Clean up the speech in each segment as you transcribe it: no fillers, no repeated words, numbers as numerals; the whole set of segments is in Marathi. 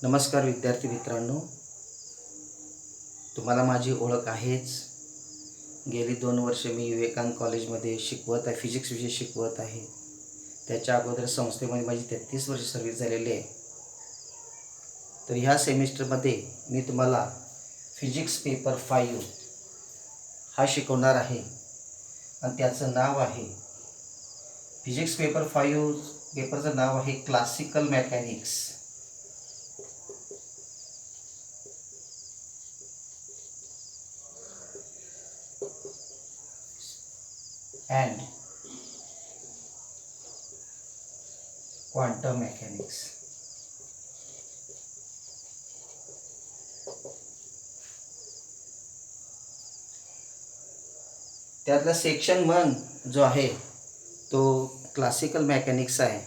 नमस्कार विद्यार्थी मित्रांनो, तुम्हाला माझी ओळख आहेच. गेली 2 वर्षे मी विवेकानंद कॉलेजमध्ये शिकवत आहे, फिजिक्स विषय शिकवत आहे. त्याच्या अगोदर संस्थेमध्ये माझी 33 वर्ष सर्व्हिस झालेली आहे. तर ह्या सेमिस्टरमध्ये मी तुम्हाला फिजिक्स पेपर 5 हा शिकवणार आहे आणि त्याचं नाव आहे फिजिक्स पेपर 5 पेपरचं नाव आहे classical mechanics. and quantum mechanics. त्यातला सेक्शन 1 जो आहे तो क्लासिकल मेकॅनिक्स आहे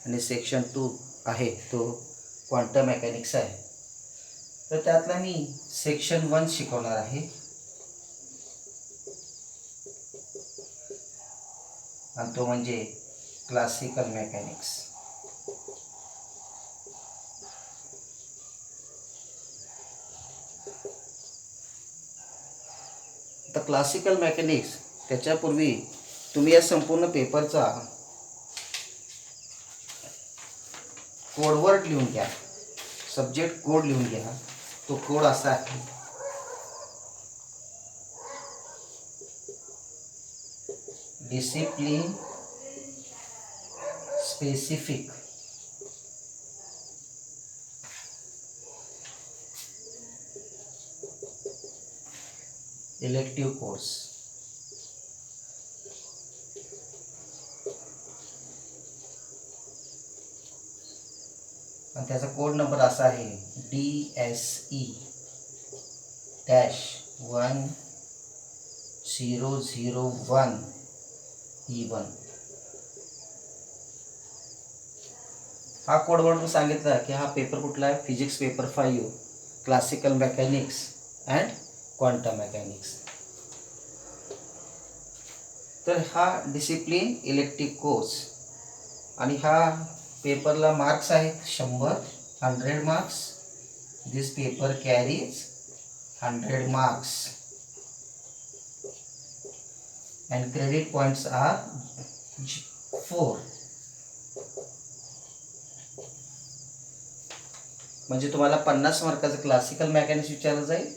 आणि सेक्शन 2 आहे तो क्वांटम मेकॅनिक्स आहे. तर त्यातला मी सेक्शन 1 शिकवणार आहे आणि तो म्हणजे क्लासिकल मेकॅनिक्स. तर क्लासिकल मेकॅनिक्स त्याच्यापूर्वी तुम्ही या संपूर्ण पेपरचा कोडवर्ड लिहून घ्या, सब्जेक्ट कोड लिहून घ्या. तो कोड असा आहे: डिसिप्लिन स्पेसिफिक इलेक्टिव्ह कोर्स. आणि त्याचा कोड नंबर असा आहे DSE-1001E1. हा कोडवर्ड मी सांगितला की हा पेपर कुठला आहे? Physics paper 5 classical mechanics and quantum mechanics. तर हा डिसिप्लिन इलेक्टिव्ह कोर्स आणि हा पेपरला मार्क्स आहेत 100 marks. This paper carries 100 marks and credit points are 4. म्हणजे तुम्हाला 50 मार्काचं क्लासिकल मेकॅनिक्स विचारलं जाईल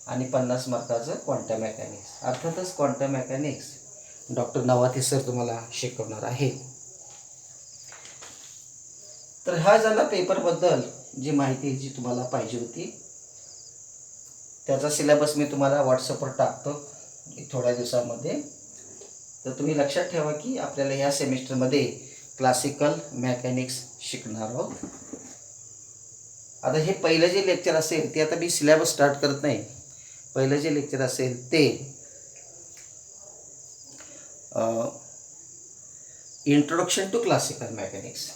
आणि 50 मार्काचं क्वांटम मेकॅनिक्स. अर्थातच quantum mechanics doctor Navathe sir तुम्हाला शिकवणार आहेत. तर हा झाला पेपरबद्दल जी माहिती जी तुम्हाला पाहिजे होती. त्याचा सिलेबस मी तुम्हाला व्हॉट्सअपवर टाकतो थोड्या दिवसामध्ये. तर तुम्ही लक्षात ठेवा की आपल्याला या सेमिस्टरमध्ये क्लासिकल मेकॅनिक्स शिकणार आहोत. आता हे पहिलं जे लेक्चर असेल ते आता मी सिलेबस स्टार्ट करत नाही. पहिलं जे लेक्चर असेल ते introduction to classical mechanics.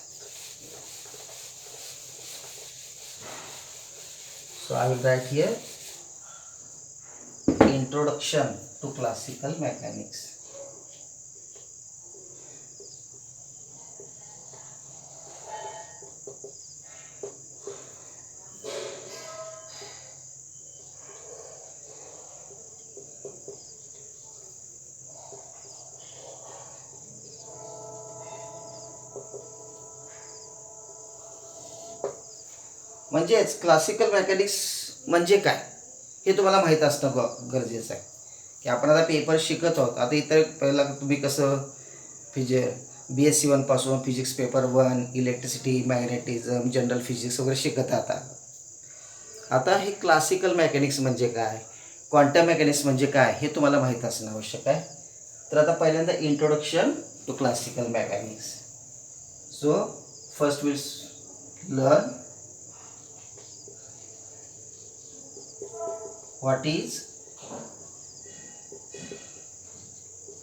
So I will write here introduction to classical mechanics. म्हणजेच क्लासिकल मेकॅनिक्स म्हणजे काय हे तुम्हाला माहीत असणं गरजेचं आहे. की आपण आता पेपर शिकत आहोत. आता इतर पहिला तुम्ही कसं BSc 1 पासून physics paper 1, electricity, magnetism, general physics वगैरे शिकत आता हे क्लासिकल मेकॅनिक्स म्हणजे काय, क्वांटम मेकॅनिक्स म्हणजे काय हे तुम्हाला माहीत असणं आवश्यक आहे. तर आता पहिल्यांदा introduction to classical mechanics. So first will learn what is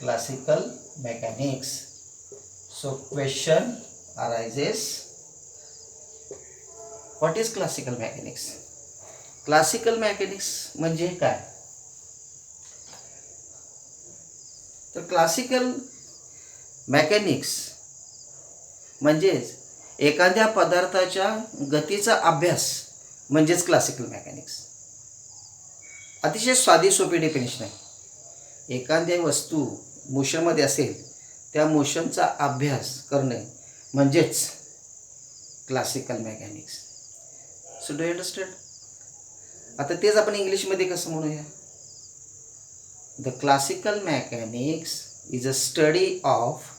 classical mechanics. So question arises, what is classical mechanics? Classical mechanics म्हणजे काय? तर क्लासिकल मेकॅनिक्स म्हणजेच एखाद्या पदार्थाच्या गतीचा अभ्यास म्हणजेच क्लासिकल मेकॅनिक्स. अतिशय साधी सोपी डेफिनेशन आहे. एखाद्या वस्तू मोशनमध्ये असेल त्या मोशनचा अभ्यास करणे म्हणजेच classical mechanics. So do you understand? आता तेच आपण इंग्लिशमध्ये कसं म्हणूया? The classical mechanics is a study of,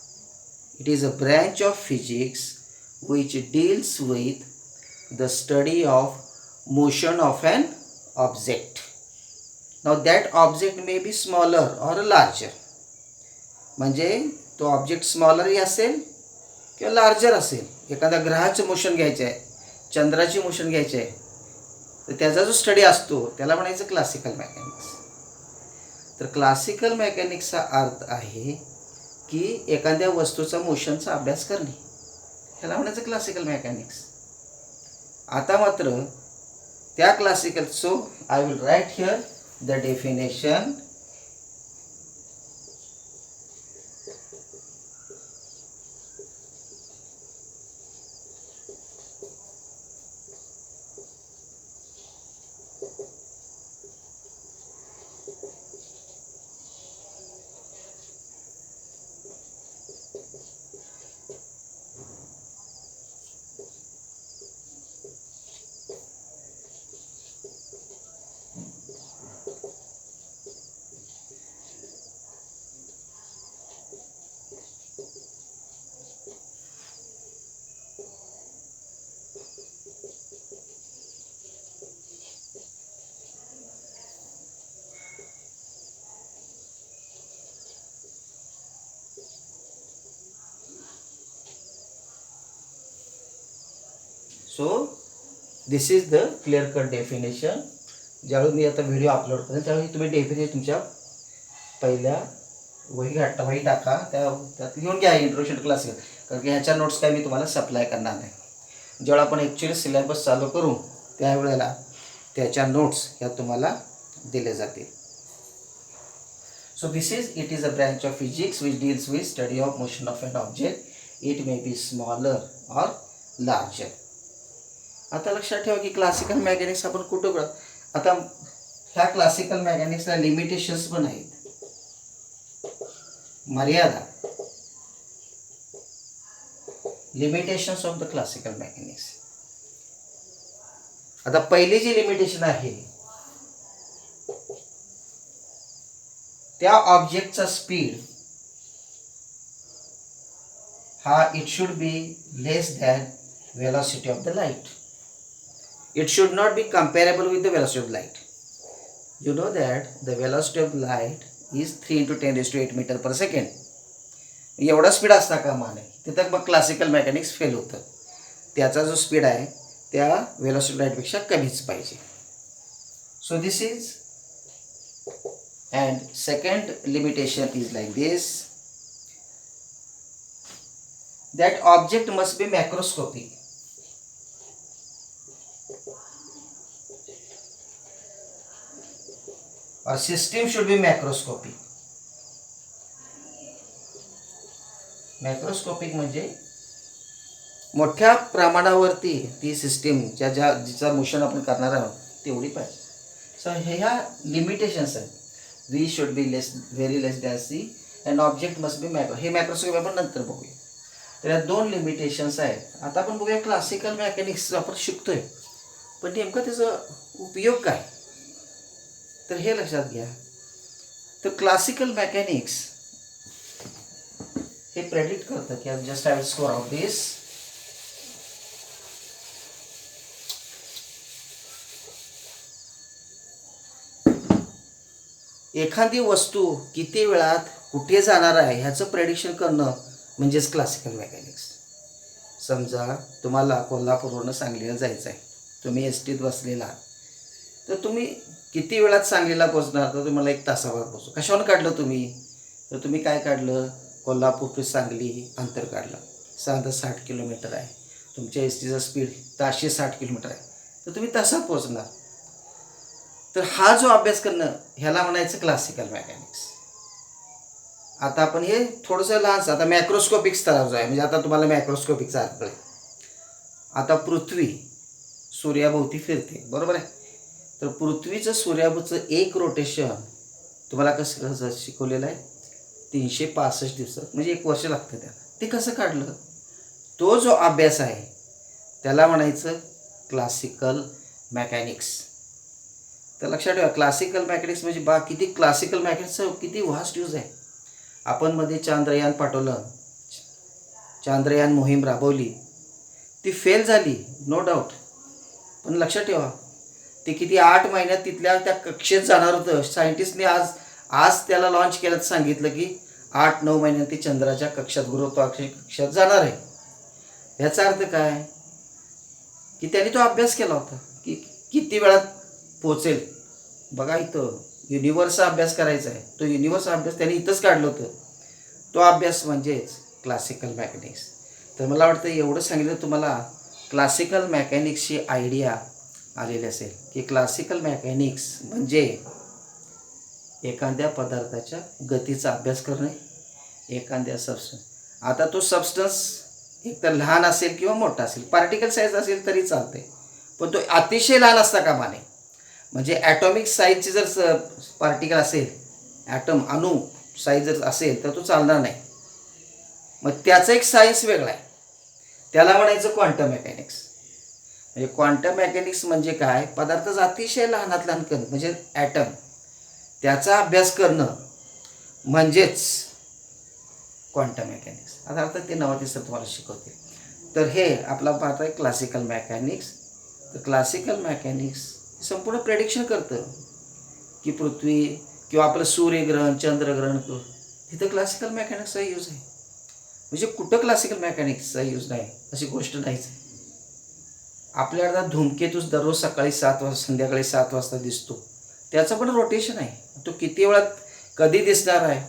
it is a branch of physics which deals with the study of motion of an object. Now that object may be smaller or larger. म्हणजे तो ऑब्जेक्ट स्मॉलरही असेल किंवा लार्जर असेल. एखाद्या ग्रहाचं मोशन घ्यायचं आहे, चंद्राची मोशन घ्यायची आहे, तर त्याचा जो स्टडी असतो त्याला म्हणायचं क्लासिकल मेकॅनिक्स. तर क्लासिकल मेकॅनिक्सचा अर्थ आहे की एखाद्या वस्तूचा मोशनचा अभ्यास करणे, ह्याला म्हणायचं क्लासिकल मेकॅनिक्स. आता मात्र त्या classical, so I will write here the definition. So this is the clear cut definition. ज्यावेळी मी आता व्हिडिओ अपलोड करेन त्यावेळी तुम्ही डेफिनेशन तुमच्या पहिल्या वही टाका, त्यात लिहून घ्या इंट्रोडक्शन क्लासिकल. कारण की ह्याच्या नोट्स काय मी तुम्हाला सप्लाय करणार नाही. जेव्हा आपण ॲक्च्युली सिलेबस चालू करू त्यावेळेला त्याच्या नोट्स ह्या तुम्हाला दिले जातील. So this is, it is a branch of physics which deals with study of motion of an object. It may be smaller or larger. आता लक्षात ठेवा की क्लासिकल मेकॅनिक्स आपण कुठं बघ, आता ह्या क्लासिकल मेकॅनिक्सला लिमिटेशन्स पण आहेत, मर्यादा. Limitations of the classical mechanics. आता पहिली जी लिमिटेशन आहे त्या ऑब्जेक्टचा स्पीड हा it should be less than velocity of the light. It should not be comparable with the velocity of light. You know that the velocity of light is 3 into 10 raised to 8 meter per second. एवढा स्पीड असता कामा नये. तिथं मग क्लासिकल मेकॅनिक्स फेल होतं. त्याचा जो स्पीड आहे त्या वेलॉसिटी लाईटपेक्षा कमीच पाहिजे. So this is, and second limitation is like this, that object must be macroscopic. Or system should be macroscopic. Macroscopic म्हणजे मोठ्या प्रमाणावरती ती सिस्टीम जिचा मोशन आपण करणार आहोत तेवढी पाहिजे. सो ह्या लिमिटेशन्स आहेत. V should be less, very less than C, and object must be macro. हे मॅक्रोस्कोपी आपण नंतर बघूया. तर या दोन लिमिटेशन्स आहेत. आता आपण बघूया क्लासिकल मेकॅनिक्स आपण शिकतोय, पण नेमकं त्याचा उपयोग काय, तर हे लक्षात घ्या. तर क्लासिकल मेकॅनिक्स हे प्रेडिक्ट करतं की just I will score out this. एखादी वस्तू किती वेळात कुठे जाणार आहे ह्याचं प्रेडिक्शन करणं म्हणजेच क्लासिकल मेकॅनिक्स. समजा तुम्हाला कोल्हापूरवरून सांगलीला जायचं आहे, तुम्ही एस टीत बसलेला, तर तुम्ही किती वेळात सांगलीला पोहोचणार, तर तुम्हाला 1 तासावर पोहोचू. कशावर काढलं तुम्ही, तर तुम्ही काय काढलं, कोल्हापूर टू सांगली अंतर काढलं. साधारण 60 किलोमीटर आहे. तुमच्या एस टीचा स्पीड तासशे 60 किलोमीटर आहे, तर तुम्ही तासात पोहोचणार. तर हा जो अभ्यास करणं ह्याला म्हणायचं क्लासिकल मेकॅनिक्स. आता आपण हे थोडंसं लहानसं, आता मॅक्रोस्कोपिक स्तरावर आहे, म्हणजे आता तुम्हाला मॅक्रोस्कोपिकचा अर्थ कळेल. आता पृथ्वी सूर्याभोवती फिरते, बरोबर आहे. तर पृथ्वीचं सूर्याभोवतीचं एक रोटेशन तुम्हाला कसं शिकवलेलं आहे, 365 दिवसात, म्हणजे 1 वर्ष लागतं त्याला. ते कसं काढलं, तो जो अभ्यास आहे त्याला म्हणायचं क्लासिकल मेकॅनिक्स. तर लक्षात ठेवा, क्लासिकल मेकॅनिक्स म्हणजे किती क्लासिकल मेकॅनिक्सचं किती व्हास्ट यूज आहे. आपण मध्ये चांद्रयान पाठवलं, चांद्रयान मोहीम राबवली, ती फेल झाली नो डाऊट, पण लक्षात ठेवा ते किती 8 महिन्यात तिथल्या त्या कक्षेत जाणार होतं. सायंटिस्टने आज त्याला लॉन्च केलं, सांगितलं की 8-9 महिन्यात ती चंद्राच्या कक्षात, गुरुत्वाकर्षण कक्षात जाणार आहे. याचा अर्थ काय की त्यांनी तो अभ्यास केला होता की किती वेळात पोचेल. बघा, इथं युनिवर्सचा अभ्यास करायचा आहे, तो युनिवर्सचा अभ्यास त्यांनी इथंच काढलं होतं. तो अभ्यास म्हणजेच क्लासिकल मेकॅनिक्स. तर मला वाटतं एवढं सांगितलं तुम्हाला क्लासिकल मेकॅनिक्सची आयडिया आलेली असेल की क्लासिकल मेकॅनिक्स म्हणजे एखाद्या पदार्थाच्या गतीचा अभ्यास करणे, एखाद्या सबस्टन्स. आता तो सबस्टन्स एकतर लहान असेल किंवा मोठा असेल, पार्टिकल साईज असेल तरी चालते, पण तो अतिशय लहान असता कामा नये. म्हणजे ॲटॉमिक साईजची जर पार्टिकल असेल, ॲटम अणू साईज जर असेल तर तो चालणार नाही. मग त्याचं एक सायन्स वेगळं आहे, त्याला म्हणायचं क्वांटम मेकॅनिक्स. म्हणजे क्वांटम मेकॅनिक्स म्हणजे काय, पदार्थाचा अतिशय लहानात लहान कण म्हणजे ॲटम, त्याचा अभ्यास करणं म्हणजेच क्वांटम मेकॅनिक्स. आता अर्थात ते 9 दिवसात तुम्हाला शिकवते. तर हे आपला पाहत आहे क्लासिकल मेकॅनिक्स. तर क्लासिकल मेकॅनिक्स संपूर्ण प्रेडिक्शन करतं की पृथ्वी किंवा आपलं सूर्यग्रहण, चंद्रग्रहण, तिथं क्लासिकल मेकॅनिक्सचा यूज आहे. म्हणजे कुठं क्लासिकल मेकॅनिक्सचा यूज नाही अशी गोष्ट नाहीच. आपल्याला धूमकेतूच दररोज सकाळी 7 वाजता, संध्याकाळी 7 वाजता दिसतो, त्याचं पण रोटेशन आहे. तो किती वेळात कधी दिसणार आहे,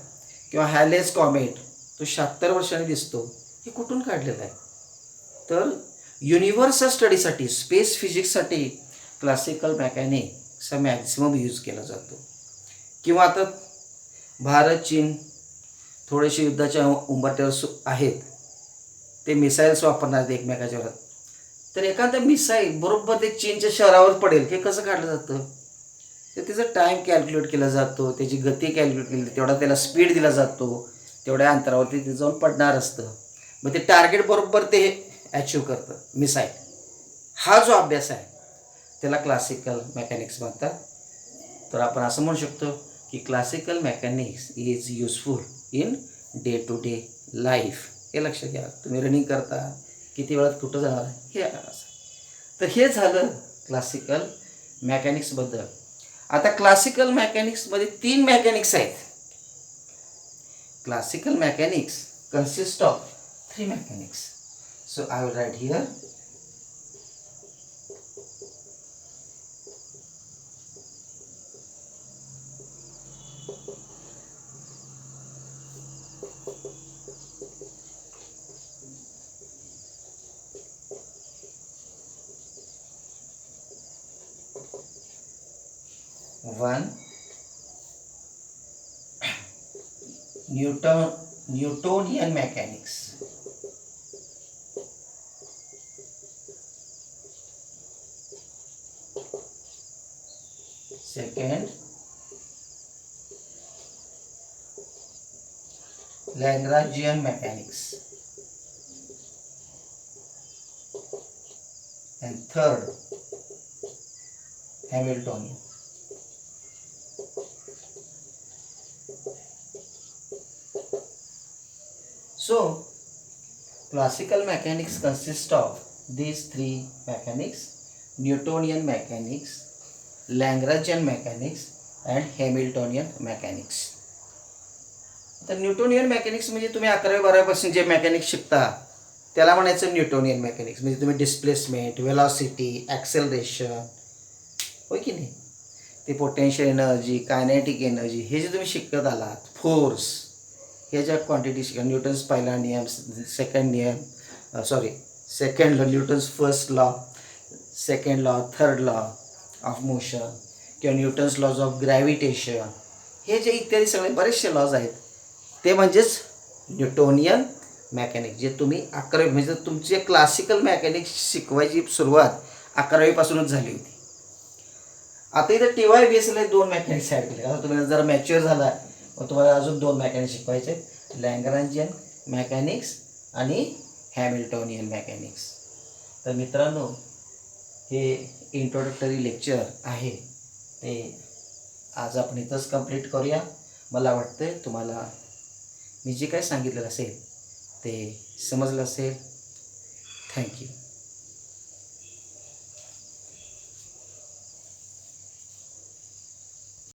किंवा हॅलेज कॉमेट तो 76 वर्षांनी दिसतो, हे कुठून काढलेलं आहे. तर युनिव्हर्सल स्टडीसाठी, स्पेस फिजिक्ससाठी क्लासिकल मेकॅनिक्सचा मॅक्झिमम यूज केला जातो. किंवा आता भारत चीन थोडेसे युद्धाच्या उंबरठ्यावर आहेत, ते मिसाईल्स वापरणार एकमेकाच्यावर. तर एखादा मिसाईल बरोबर ते चीनच्या शहरावर पडेल, हे कसं काढलं जातं, तर त्याचा टाईम कॅल्क्युलेट केला जातो, त्याची गती कॅल्क्युलेट केली, तेवढा त्याला स्पीड दिला जातो, तेवढ्या अंतरावरती ते जाऊन पडणार असतं. मग ते टार्गेट बरोबर ते अचीव करतं मिसाईल. हा जो अभ्यास आहे त्याला क्लासिकल मेकॅनिक्स म्हणतात. तर आपण असं म्हणू शकतो की classical mechanics is useful in day to day life. हे लक्षात घ्या, तुम्ही रनिंग करता, किती वेळात कुठं जाणार हे असं. तर हे झालं क्लासिकल मेकॅनिक्सबद्दल. आता क्लासिकल मेकॅनिक्समध्ये 3 मेकॅनिक्स आहेत. Classical mechanics consist of 3 mechanics. So I will write here. One, Newtonian mechanics. Second, Lagrangian mechanics. And third, Hamiltonian. So, classical mechanics consists of these 3 mechanics: Newtonian mechanics, Lagrangian mechanics, and Hamiltonian mechanics. तर न्यूटोनियन मेकॅनिक्स म्हणजे तुम्ही 11वी-12वीपासून जे मेकॅनिक्स शिकता त्याला म्हणायचं न्यूटोनियन मेकॅनिक्स. म्हणजे तुम्ही डिस्प्लेसमेंट, वेलॉसिटी, ॲक्सेलरेशन, होय की नाही, ते पोटेन्शियल एनर्जी, कायनेटिक एनर्जी, हे जे तुम्ही शिकत आलात, फोर्स, ह्याच्या क्वांटिटी शिका. न्यूटन्स पहिला नियम, second law, Newton's first law, second law, third law of motion, किंवा न्यूटन्स लॉज ऑफ ग्रॅव्हिटेशन, हे जे इत्यादी सगळे बरेचसे लॉज आहेत ते म्हणजेच न्यूटोनियन मेकॅनिक्स. जे तुम्ही 11वी म्हणजे तुमचे क्लासिकल मेकॅनिक्स शिकवायची सुरुवात 11वीपासूनच झाली होती. आता इथं TYBSला 2 मेकॅनिक्स ॲड केले. आता तुम्ही जर मॅच्युअर झाला मग तुम्हाला अजून 2 मेकॅनिक्स शिकवायचे आहेत, लॅग्रांजियन मेकॅनिक्स आणि हॅमिल्टोनियन मेकॅनिक्स. तर मित्रांनो, हे इंट्रोडक्टरी लेक्चर आहे ते आज आपण इथंच कंप्लीट करूया. मला वाटतं तुम्हाला मी जे काय सांगितलेलं असेल ते समजलं असेल. थँक्यू.